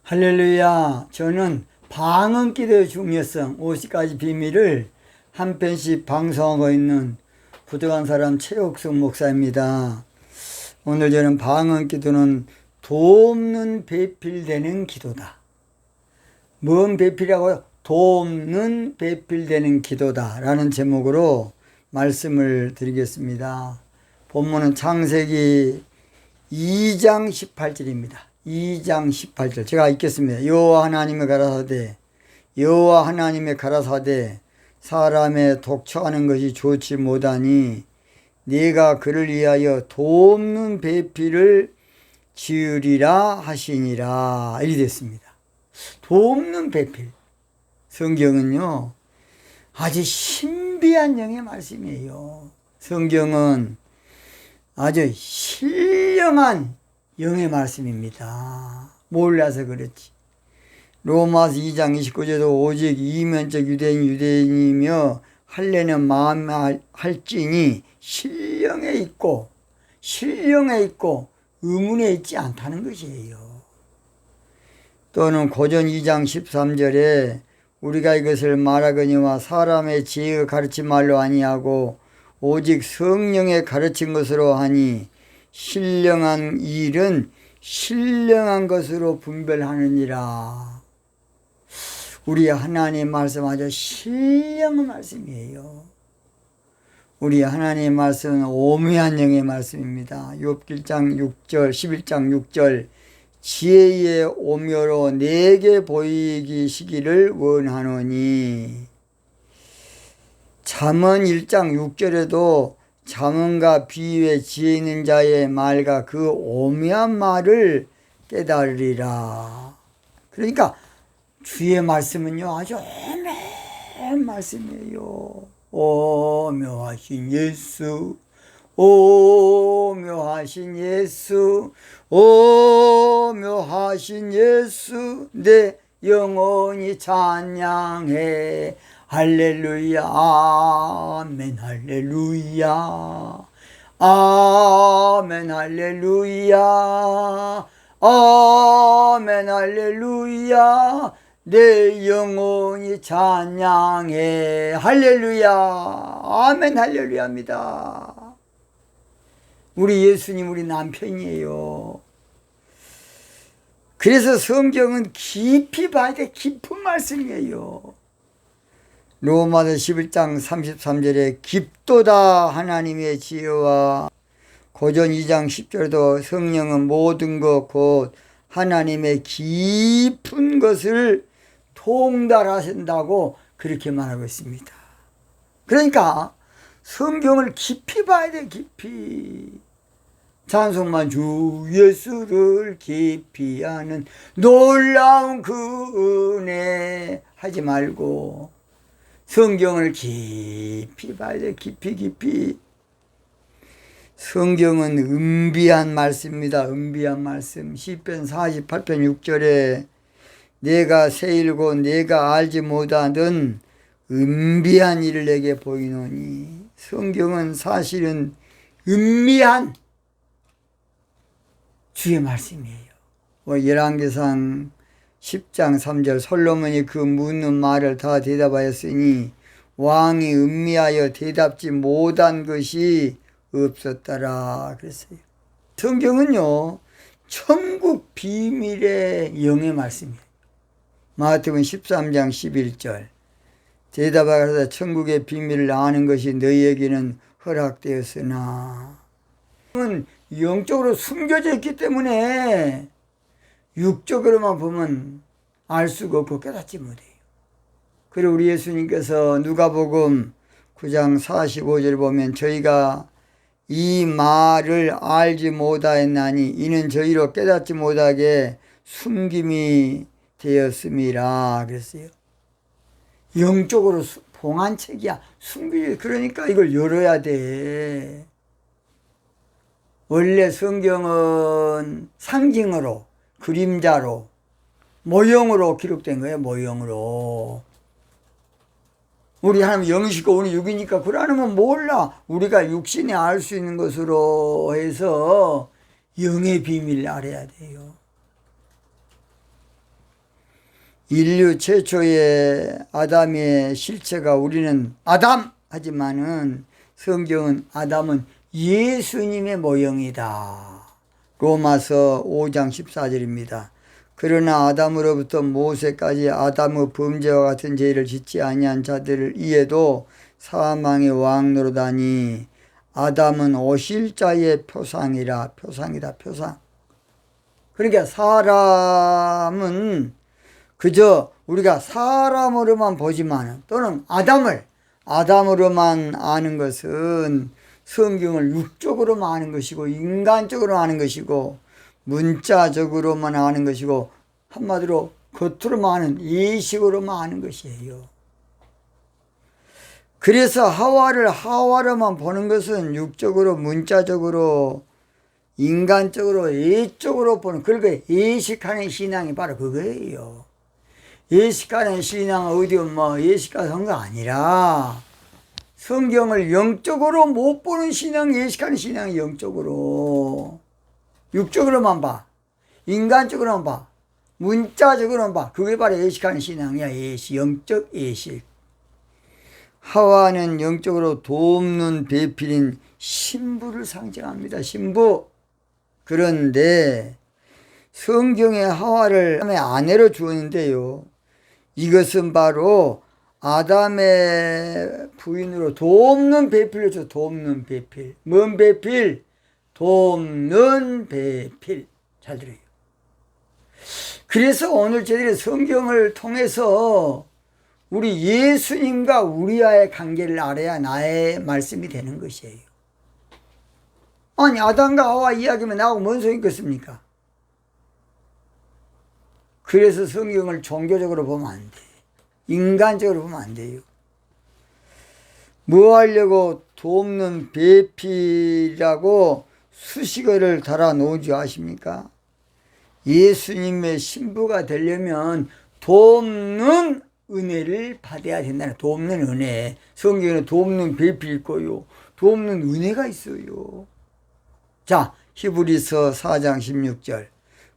할렐루야. 저는 방언기도의 중요성 50가지 비밀을 한 편씩 방송하고 있는 부족한 사람 최옥성 목사입니다. 오늘 저는 방언기도는 돕는 배필되는 기도다. 뭔 배필이라고요? 돕는 배필되는 기도다 라는 제목으로 말씀을 드리겠습니다. 본문은 창세기 2장 18절입니다. 2장 18절 제가 읽겠습니다. 여호와 하나님의 가라사대 사람의 독처하는 것이 좋지 못하니 네가 그를 위하여 돕는 배필을 지으리라 하시니라. 이리 됐습니다. 돕는 배필. 성경은요 아주 신비한 영의 말씀이에요. 성경은 아주 신령한 영의 말씀입니다. 몰라서 그렇지. 로마서 2장 29절도 오직 이면적 유대인이며 할례는 마음에 할지니 신령에 있고 의문에 있지 않다는 것이에요. 또는 고전 2장 13절에 우리가 이것을 말하거니와 사람의 지혜가 가르친 말로 아니하고 오직 성령의 가르친 것으로 하니 신령한 일은 신령한 것으로 분별하느니라. 우리 하나님 말씀 아주 신령한 말씀이에요. 우리 하나님 말씀은 오묘한 영의 말씀입니다. 욥기 1장 6절 11장 6절 지혜의 오묘로 내게 보이기 시기를 원하노니. 잠언 1장 6절에도 잠언과 비유의 지혜 있는 자의 말과 그 오묘한 말을 깨달으리라. 그러니까 주의 말씀은요 아주 오묘한 말씀이에요. 오묘하신 예수, 오묘하신 예수, 오묘하신 예수, 내 영혼이 찬양해. 할렐루야, 아멘, 할렐루야, 아멘, 할렐루야, 아멘, 할렐루야, 내 영혼이 찬양해. 할렐루야, 아멘, 할렐루야입니다. 우리 예수님 우리 남편이에요. 그래서 성경은 깊이 봐야 돼. 깊은 말씀이에요. 로마서 11장 33절에 깊도다 하나님의 지혜와 고전 2장 10절도 성령은 모든 것 곧 하나님의 깊은 것을 통달하신다고 그렇게 말하고 있습니다. 그러니까 성경을 깊이 봐야 돼. 깊이. 찬송만 주 예수를 깊이 아는 놀라운 그 은혜 하지 말고 성경을 깊이 봐야 돼. 깊이. 성경은 은비한 말씀입니다. 은비한 말씀. 시편 48편 6절에 내가 세일고 내가 알지 못하던 은비한 일을 내게 보이노니. 성경은 사실은 은미한 주의 말씀이에요. 열왕기상 10장 3절 솔로몬이 그 묻는 말을 다 대답하였으니 왕이 음미하여 대답지 못한 것이 없었더라 그랬어요. 성경은요 천국 비밀의 영의 말씀이에요. 마태복음 13장 11절 대답하여서 천국의 비밀을 아는 것이 너희에게는 허락되었으나. 영적으로 숨겨져 있기 때문에 육적으로만 보면 알 수가 없고 깨닫지 못해요. 그리고 우리 예수님께서 누가복음 9장 45절 보면 저희가 이 말을 알지 못하였나니 이는 저희로 깨닫지 못하게 숨김이 되었음이라 그랬어요. 영적으로 봉한 책이야. 숨기지. 그러니까 이걸 열어야 돼. 원래 성경은 상징으로 그림자로 모형으로 기록된 거예요. 모형으로. 우리 하나님 영이시고 우리 육이니까 그러면 몰라. 우리가 육신이 알 수 있는 것으로 해서 영의 비밀을 알아야 돼요. 인류 최초의 아담의 실체가 우리는 아담 하지만은 성경은 아담은 예수님의 모형이다. 로마서 5장 14절입니다. 그러나 아담으로부터 모세까지 아담의 범죄와 같은 죄를 짓지 아니한 자들을 이에도 사망의 왕 노릇하니 아담은 오실 자의 표상이라. 표상이다. 표상. 그러니까 사람은 그저 우리가 사람으로만 보지만 또는 아담으로만 아는 것은 성경을 육적으로만 아는 것이고 인간적으로 아는 것이고 문자적으로만 아는 것이고 한마디로 겉으로만 아는 예식으로만 아는 것이에요. 그래서 하와를 하와로만 보는 것은 육적으로 문자적으로 인간적으로 예적으로 보는 그러니까 예식하는 신앙이 바로 그거예요. 예식하는 신앙은 어디 예식가 성가 아니라 성경을 영적으로 못 보는 신앙, 예식하는 신앙이 영적으로 육적으로만 봐. 인간적으로만 봐. 문자적으로만 봐. 그게 바로 예식하는 신앙이야. 예식, 영적 예식. 하와는 영적으로 돕는 배필인 신부를 상징합니다. 신부. 그런데 성경에 하와를 아담의 아내로 주었는데요. 이것은 바로 아담의 부인으로 돕는 배필로 줘. 돕는 배필. 뭔 배필? 돕는 배필. 잘 들어요. 그래서 오늘 저희들이 성경을 통해서 우리 예수님과 우리와의 관계를 알아야 나의 말씀이 되는 것이에요. 아니 아담과 하와 이야기면 나하고 뭔 소용이 있겠습니까? 그래서 성경을 종교적으로 보면 안 돼. 인간적으로 보면 안 돼요. 뭐 하려고 돕는 배필이라고 수식어를 달아놓은 줄 아십니까? 예수님의 신부가 되려면 돕는 은혜를 받아야 된다는 돕는 은혜. 성경에는 돕는 배필이 있고요. 돕는 은혜가 있어요. 자, 히브리서 4장 16절.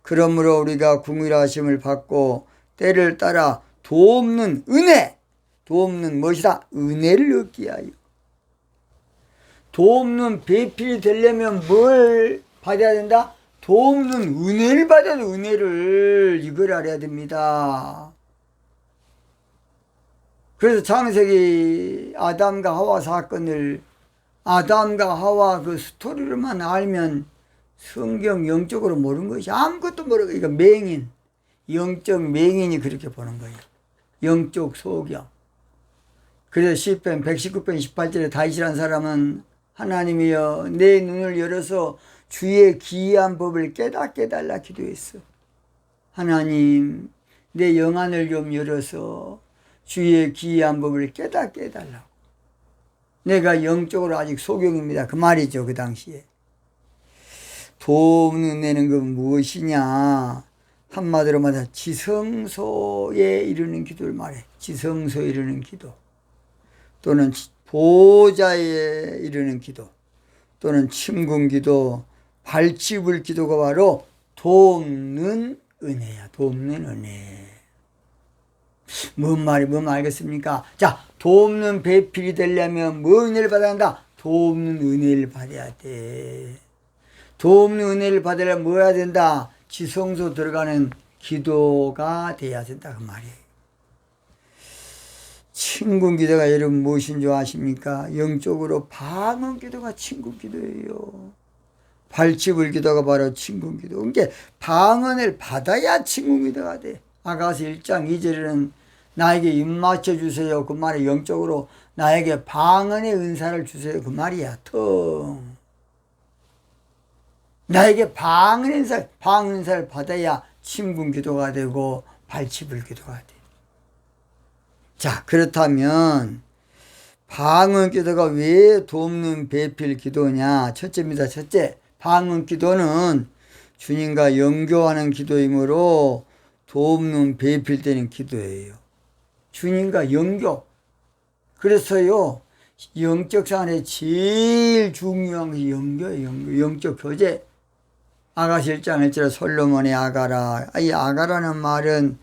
그러므로 우리가 긍휼하심을 받고 때를 따라 돕는 은혜. 돕는 무엇이다? 은혜를 얻기 위하여. 돕는 배필이 되려면 뭘 받아야 된다? 돕는 은혜를 받아야 돼. 은혜를. 이걸 알아야 됩니다. 그래서 창세기 아담과 하와 사건을 아담과 하와 그 스토리로만 알면 성경 영적으로 모르는 것이 아무것도 모르고 이거 맹인, 영적 맹인이 그렇게 보는 거예요. 영적 소경. 그래서 시편 119편 18절에 다윗이라는 사람은 하나님이여 내 눈을 열어서 주의 기이한 법을 깨닫게 해달라 기도했어. 하나님 내 영안을 좀 열어서 주의 기이한 법을 깨닫게 해달라고. 내가 영적으로 아직 소경입니다. 그 말이죠. 그 당시에. 돕는 은혜는 그 무엇이냐. 한마디로 말해 지성소에 이르는 기도를 말해. 지성소에 이르는 기도 또는 보호자에 이르는 기도 또는 침궁기도 발치불 기도가 바로 돕는 은혜야. 돕는 은혜. 뭔 알겠습니까? 자, 돕는 배필이 되려면 뭐 은혜를 받아야 한다? 돕는 은혜를 받아야 돼. 돕는 은혜를 받으려면 뭐 해야 된다? 지성소 들어가는 기도가 돼야 된다. 그 말이에요. 친군기도가 여러분 무엇인 줄 아십니까? 영적으로 방언기도가 친군기도예요. 발치불 기도가 바로 친군기도. 그러니까 방언을 받아야 친군기도가 돼. 아가서 1장 2절에는 나에게 입 맞춰주세요. 그 말이 영적으로 나에게 방언의 은사를 주세요. 그 말이야. 텅. 나에게 방언의 은사를 받아야 친군기도가 되고 발치불 기도가 돼. 자, 그렇다면 방언 기도가 왜 돕는 배필 기도냐? 첫째입니다. 첫째, 방언 기도는 주님과 영교하는 기도이므로 돕는 배필되는 기도예요. 주님과 영교. 그래서요, 영적 생활에 제일 중요한 게 영교예요. 영적 교제. 아가서 1장 1절에 솔로몬의 아가라. 이 아가라는 말은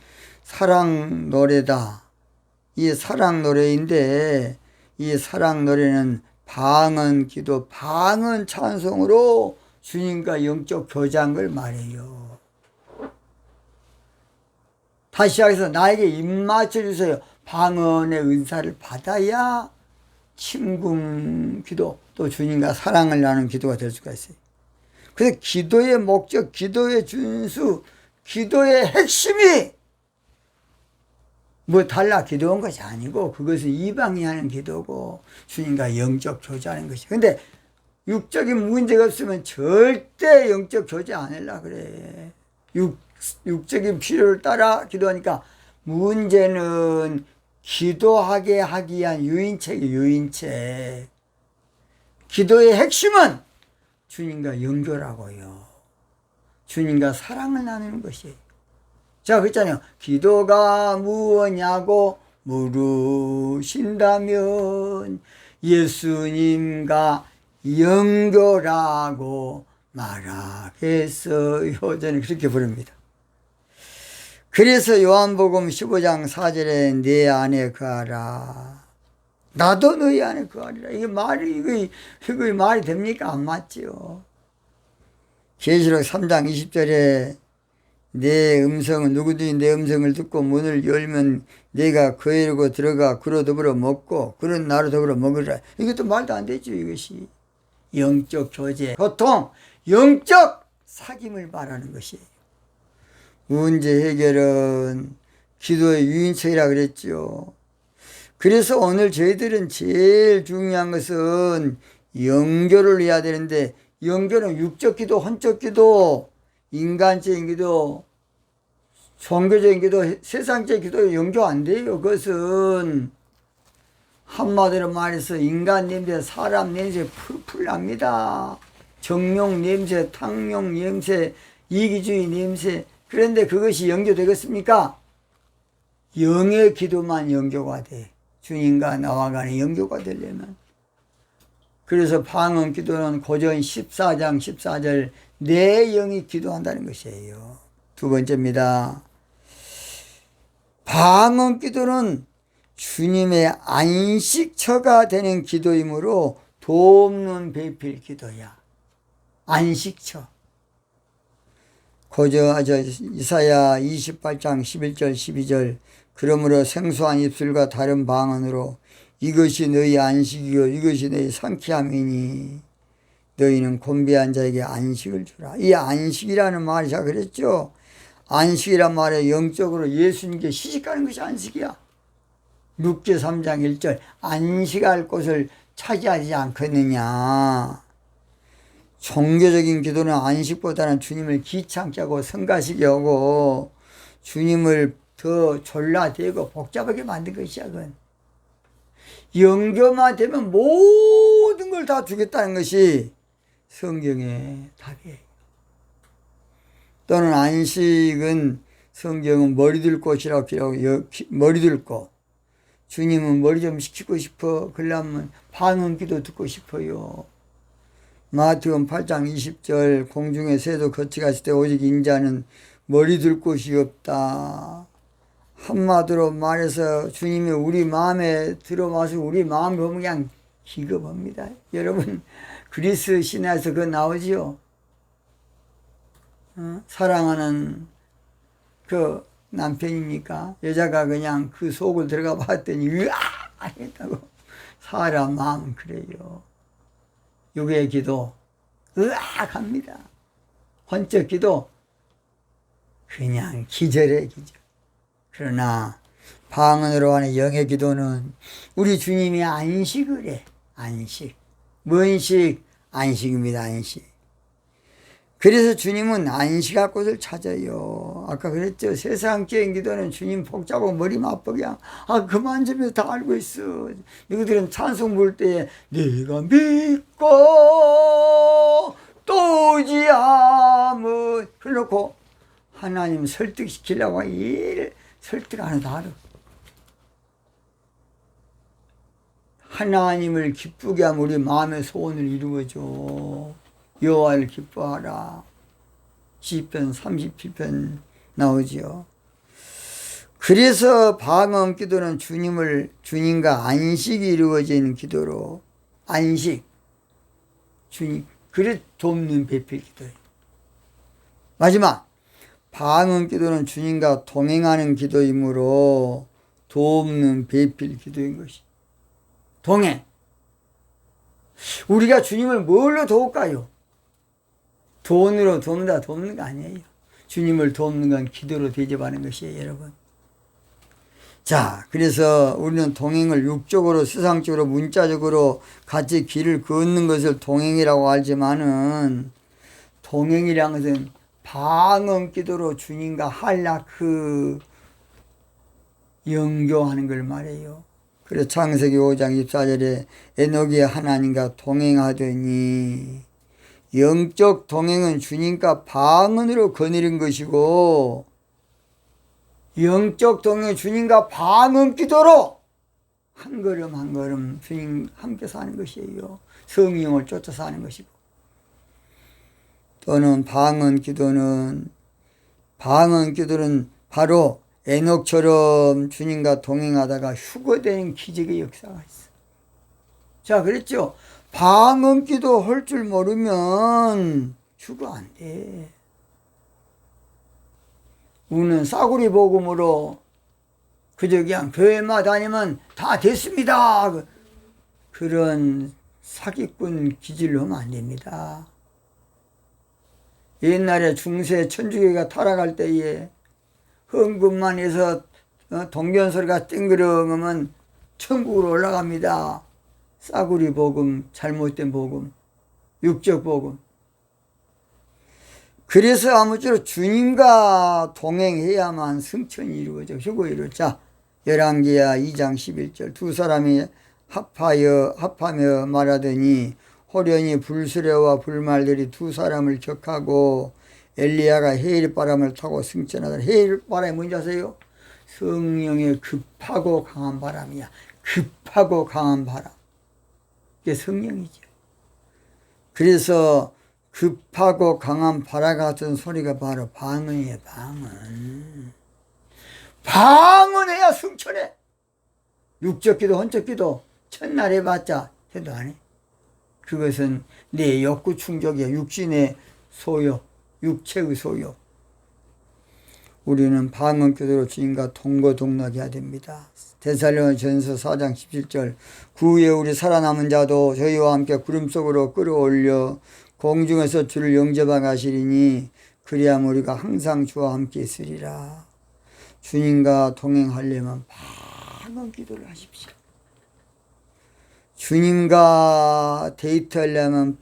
사랑 노래다. 이 사랑 노래인데 이 사랑 노래는 방언 기도, 방언 찬송으로 주님과 영적 교제한 걸 말해요. 다시 시작해서 나에게 입맞춰 주세요. 방언의 은사를 받아야 침궁 기도, 또 주님과 사랑을 나누는 기도가 될 수가 있어요. 그래서 기도의 목적, 기도의 준수, 기도의 핵심이 뭐 달라 기도한 것이 아니고 그것은 이방이 하는 기도고 주님과 영적 교제하는 것이. 근데 육적인 문제가 없으면 절대 영적 교제 안 하려고 그래. 육적인 필요를 따라 기도하니까 문제는 기도하게 하기 위한 유인책이에요. 유인책. 기도의 핵심은 주님과 연결하고요. 주님과 사랑을 나누는 것이에요. 자, 그랬잖아요. 기도가 무엇냐고 물으신다면 예수님과 연결하고 말하겠어요. 저는 그렇게 부릅니다. 그래서 요한복음 15장 4절에 내 안에 거하라. 나도 너희 안에 거하리라. 이게 말이 됩니까? 안 맞지요. 계시록 3장 20절에 내 음성은 누구든지 내 음성을 듣고 문을 열면 내가 그에로 들어가 그로 더불어 먹고 그런 나로 더불어 먹으리라. 이것도 말도 안 되죠. 이것이 영적 교제, 보통 영적 사귐을 말하는 것이에요. 문제 해결은 기도의 유인책이라 그랬죠. 그래서 오늘 저희들은 제일 중요한 것은 연결을 해야 되는데, 연결은 육적 기도, 혼적 기도, 인간적인 기도, 종교적인 기도, 세상적인 기도에 연결 안 돼요. 그것은 한마디로 말해서 인간 냄새, 사람 냄새 풀풀 납니다. 정욕 냄새, 탕욕 냄새, 이기주의 냄새. 그런데 그것이 연결되겠습니까? 영의 기도만 연결가 돼. 주님과 나와 간의 연결가 되려면. 그래서 방언 기도는 고전 14장 14절 내 영이 기도한다는 것이에요. 두 번째입니다. 방언 기도는 주님의 안식처가 되는 기도이므로 돕는 배필 기도야. 안식처. 이사야 28장 11절 12절 그러므로 생소한 입술과 다른 방언으로 이것이 너희 안식이요 이것이 너희 상쾌함이니 너희는 곤비한 자에게 안식을 주라. 이 안식이라는 말이 제가 그랬죠. 안식이란 말에 영적으로 예수님께 시집가는 것이 안식이야. 룻기 3장 1절 안식할 곳을 차지하지 않겠느냐. 종교적인 기도는 안식보다는 주님을 귀찮게 하고 성가시게 하고 주님을 더 졸라대고 복잡하게 만든 것이야. 그건 영교만 되면 모든 걸 다 주겠다는 것이 성경의 답이에요. 또는 안식은 성경은 머리둘 곳이라고 기록하고 머리둘 곳. 주님은 머리 좀 식히고 싶어. 그러려면 방언기도 듣고 싶어요. 마태복음 8장 20절 공중의 새도 거치갔을 때 오직 인자는 머리둘 곳이 없다. 한마디로 말해서 주님이 우리 마음에 들어와서 우리 마음을 보면 그냥 기겁합니다. 여러분 그리스 신화에서 그거 나오지요. 사랑하는 그 남편이니까 여자가 그냥 그 속을 들어가 봤더니 으아 했다고. 사람 마음은 그래요. 육의 기도 으악 합니다. 혼적 기도 그냥 기절해 기절. 그러나 방언으로 하는 영의 기도는 우리 주님이 안식을 해. 안식. 뭔 식? 안식입니다. 안식. 그래서 주님은 안식할 곳을 찾아요. 아까 그랬죠. 세상적인 기도는 주님 복잡하고 머리 맞벅이 그만 좀 해서 다 알고 있어. 너희들은 찬송 부를 때에 내가 믿고 또 의지함은 그래놓고 하나님 설득시키려고 설득 안 해도 알아. 하나님을 기쁘게 하면 우리 마음의 소원을 이루어줘. 여호와를 기뻐하라. 시편 37편 나오지요. 그래서 방언 기도는 주님과 안식이 이루어지는 기도로, 안식, 주님, 그래 돕는 배필 기도예요. 마지막, 방언 기도는 주님과 동행하는 기도이므로 돕는 배필 기도인 것이. 동행. 우리가 주님을 뭘로 도울까요? 돈으로 돕는 거 아니에요. 주님을 돕는 건 기도로 대접하는 것이에요, 여러분. 자, 그래서 우리는 동행을 육적으로, 세상적으로, 문자적으로 같이 길을 걷는 것을 동행이라고 하지만은, 동행이란 것은 방언 기도로 주님과 한라크 영교하는 걸 말해요. 그래서 창세기 5장 24절에 에녹이 하나님과 동행하더니, 영적 동행은 주님과 방언으로 거느린 것이고, 영적 동행 주님과 방언 기도로 한 걸음 한 걸음 주님 함께 사는 것이에요. 성령을 쫓아 사는 것이고. 또는 방언 기도는 바로 에녹처럼 주님과 동행하다가 휴거되는 기적의 역사가 있어. 자, 그랬죠. 방언 기도 할 줄 모르면 휴거 안 돼. 우리는 싸구리 복음으로 그저 그냥 교회만 다니면 다 됐습니다. 그런 사기꾼 기질로 하면 안 됩니다. 옛날에 중세 천주교가 타락할 때에 헌금만 해서 동견소리가 띵그렁하면 천국으로 올라갑니다. 싸구리 복음, 잘못된 복음, 육적 복음. 그래서 아무쪼록 주님과 동행해야만 승천이 이루어져, 휴거 이루어져. 열왕기하 2장 11절 두 사람이 합하며 말하더니 호련히 불수레와 불말들이 두 사람을 격하고 엘리야가 해일바람을 타고 승천하더라. 해일바람이 뭔지 아세요? 성령의 급하고 강한 바람이야. 급하고 강한 바람. 이게 성령이죠. 그래서 급하고 강한 바람 같은 소리가 바로 방언이에요. 방언. 방언해야 승천해. 육적 기도, 혼적 기도 첫날 해봤자 해도 안 해. 그것은 내 욕구 충족이야. 육신의 소욕, 육체의 소욕. 우리는 방언 기도로 주님과 동거동락해야 됩니다. 데살로니가전서 4장 17절 그 후에 우리 살아남은 자도 저희와 함께 구름 속으로 끌어올려 공중에서 주를 영접하게 하시리니 그리하면 우리가 항상 주와 함께 있으리라. 주님과 동행하려면 방언 기도를 하십시오. 주님과 데이트하려면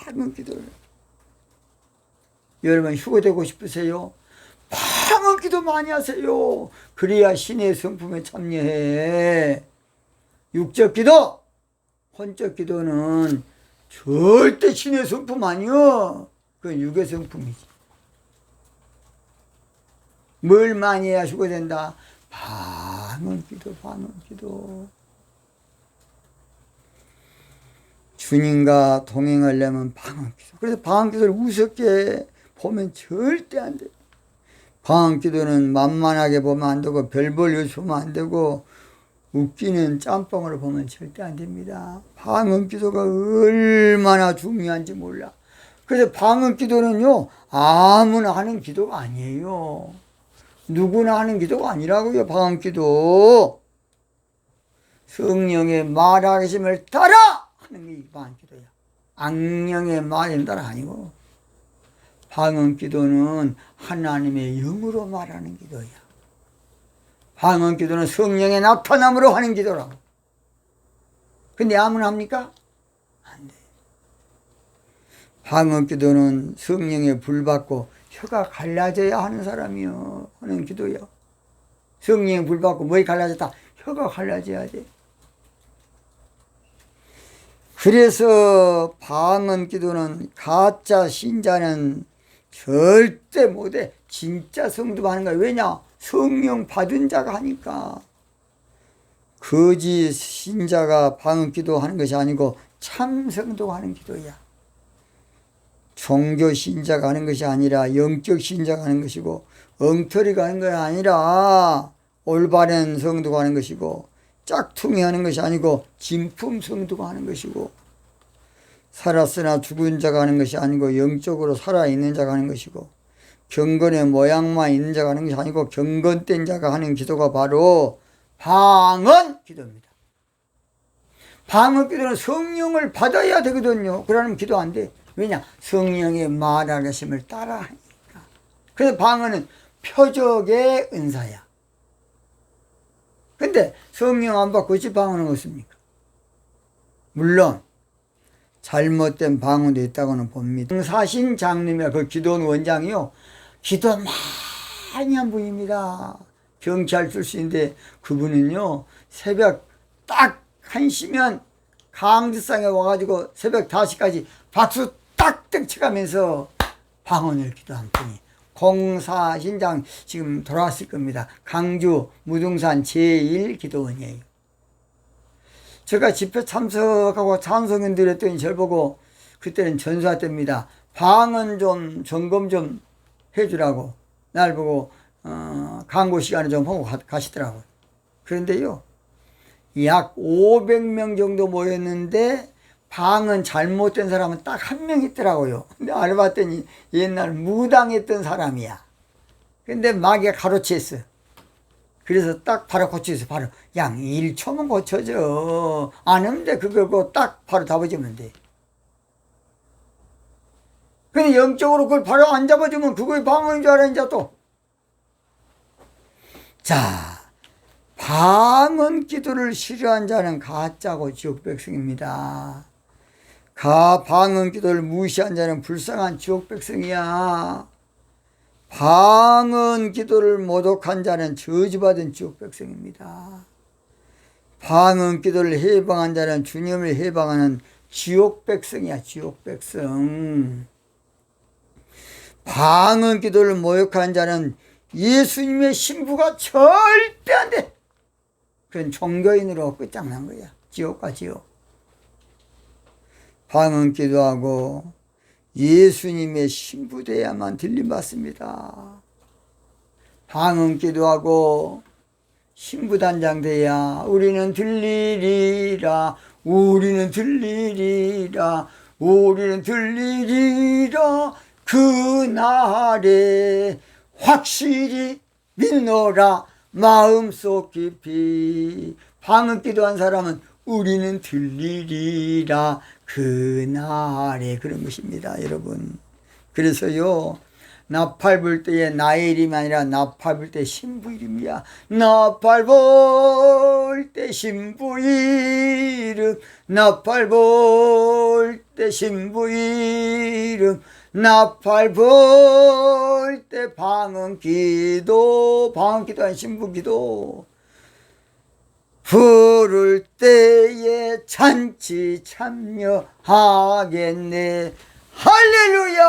방언 기도를. 여러분 휴거되고 싶으세요? 방언 기도 많이 하세요. 그래야 신의 성품에 참여해. 육적 기도, 혼적 기도는 절대 신의 성품 아니요. 그건 육의 성품이지. 뭘 많이 해야 휴거된다? 방언 기도, 방언 기도. 주님과 동행하려면 방언 기도. 그래서 방언 기도를 우습게 보면 절대 안 돼. 방언 기도는 만만하게 보면 안 되고 별볼 요소 보면 안 되고 웃기는 짬뽕으로 보면 절대 안 됩니다. 방언 기도가 얼마나 중요한지 몰라. 그래서 방언 기도는요, 아무나 하는 기도가 아니에요. 누구나 하는 기도가 아니라고요. 방언 기도. 성령의 말하심을 따라 하는 게 방언 기도야. 악령의 말에 따라 아니고. 방언 기도는 하나님의 영으로 말하는 기도야. 방언 기도는 성령의 나타남으로 하는 기도라고. 근데 아무나 합니까? 안 돼. 방언 기도는 성령의 불 받고 혀가 갈라져야 하는 사람이요 하는 기도요. 성령의 불 받고 뭐에 갈라졌다? 혀가 갈라져야 돼. 그래서 방언 기도는 가짜 신자는 절대 못해. 진짜 성도 하는 거야. 왜냐? 성령 받은 자가 하니까. 거짓 신자가 방언 기도하는 것이 아니고 참 성도가 하는 기도야. 종교 신자가 하는 것이 아니라 영적 신자가 하는 것이고 엉터리가 하는 게 아니라 올바른 성도가 하는 것이고, 짝퉁이 하는 것이 아니고 진품 성도가 하는 것이고, 살았으나 죽은 자가 하는 것이 아니고 영적으로 살아있는 자가 하는 것이고, 경건의 모양만 있는 자가 하는 것이 아니고 경건된 자가 하는 기도가 바로 방언 기도입니다. 방언 기도는 성령을 받아야 되거든요. 그러면 기도 안 돼. 왜냐? 성령의 말하심을 따라 하니까. 그래서 방언은 표적의 은사야. 근데 성령 안 받고 어찌 방언을 얻습니까? 물론 잘못된 방언도 있다고는 봅니다. 사신 장님이야, 그 기도원 원장이요, 기도 많이 한 분입니다. 경찰 출신인데 그분은요, 새벽 딱 1시면 강주상에 와가지고 새벽 5시까지 박수 딱딱 쳐가면서 방언을 기도한 분이 공사신장 지금 돌아왔을 겁니다. 강주 무등산 제1기도원이에요. 제가 집회 참석하고 찬송인 드렸더니 저를 보고, 그때는 전사 때입니다, 방언 좀 점검 좀 해주라고 날 보고 광고 시간에 좀 하고 가시더라고요. 그런데요, 약 500명 정도 모였는데 방언 잘못된 사람은 딱 1명 있더라고요. 근데 알고 봤더니 옛날 무당했던 사람이야. 근데 마귀가 가로챘어. 그래서 딱 바로 고쳐서 바로 양 1초면 고쳐져. 안 하면 돼. 그거 딱 바로 잡아주면 돼. 근데 영적으로 그걸 바로 안 잡아주면 그거의 방언인 줄 알아, 이제 또. 자, 방언 기도를 싫어한 자는 가짜고 지옥 백성입니다. 방언 기도를 무시한 자는 불쌍한 지옥 백성이야. 방언 기도를 모독한 자는 저주받은 지옥 백성입니다. 방언 기도를 해방한 자는 주님을 해방하는 지옥 백성이야, 지옥 백성. 방언 기도를 모욕한 자는 예수님의 신부가 절대 안 돼. 그건 종교인으로 끝장난 거야. 지옥과 지옥. 방언 기도하고 예수님의 신부 돼야만 들림받습니다. 방언 기도하고 신부 단장 돼야 우리는 들리리라, 우리는 들리리라, 우리는 들리리라, 그날에 확실히 믿노라 마음속 깊이. 방언 기도한 사람은 우리는 들리리라 그날에, 그런 것입니다, 여러분. 그래서요, 나팔 불 때에 나의 이름이 아니라 나팔 불 때 신부 이름이야. 나팔 불 때 신부 이름, 나팔 불 때 신부 이름, 나팔 불 때 방언 기도, 방언 기도한 신부 기도. 부를 때에 잔치 참여하겠네. 할렐루야!